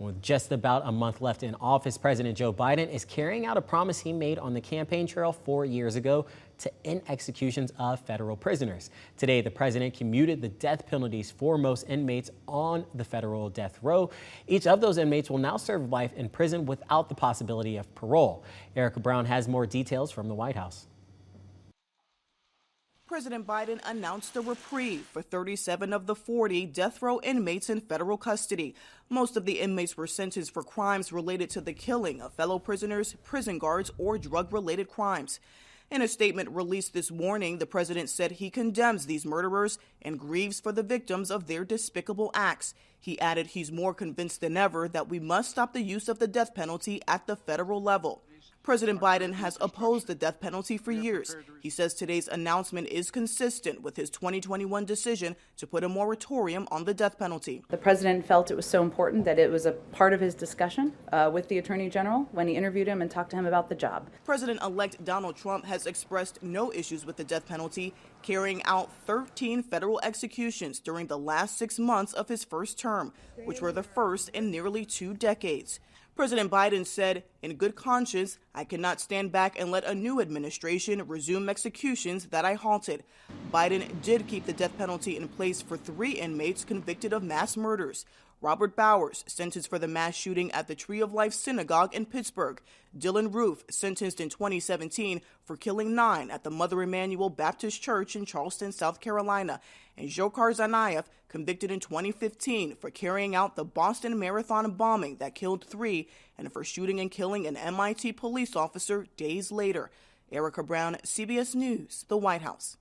With just about a month left in office, President Joe Biden is carrying out a promise he made on the campaign trail 4 years ago to end executions of federal prisoners. Today, the president commuted the death penalties for most inmates on the federal death row. Each of those inmates will now serve life in prison without the possibility of parole. Erica Brown has more details from the White House. President Biden announced a reprieve for 37 of the 40 death row inmates in federal custody. Most of the inmates were sentenced for crimes related to the killing of fellow prisoners, prison guards, or drug-related crimes. In a statement released this morning, the president said he condemns these murderers and grieves for the victims of their despicable acts. He added he's more convinced than ever that we must stop the use of the death penalty at the federal level. President Biden has opposed the death penalty for years. He says today's announcement is consistent with his 2021 decision to put a moratorium on the death penalty. The president felt it was so important that it was a part of his discussion with the Attorney General when he interviewed him and talked to him about the job. President-elect Donald Trump has expressed no issues with the death penalty, carrying out 13 federal executions during the last 6 months of his first term, which were the first in nearly 2 decades. President Biden said, "In good conscience, I cannot stand back and let a new administration resume executions that I halted." Biden did keep the death penalty in place for 3 inmates convicted of mass murders. Robert Bowers, sentenced for the mass shooting at the Tree of Life Synagogue in Pittsburgh. Dylan Roof, sentenced in 2017 for killing 9 at the Mother Emanuel Baptist Church in Charleston, South Carolina. And Dzhokhar Tsarnaev, convicted in 2015 for carrying out the Boston Marathon bombing that killed 3 and for shooting and killing an MIT police officer days later. Erica Brown, CBS News, the White House.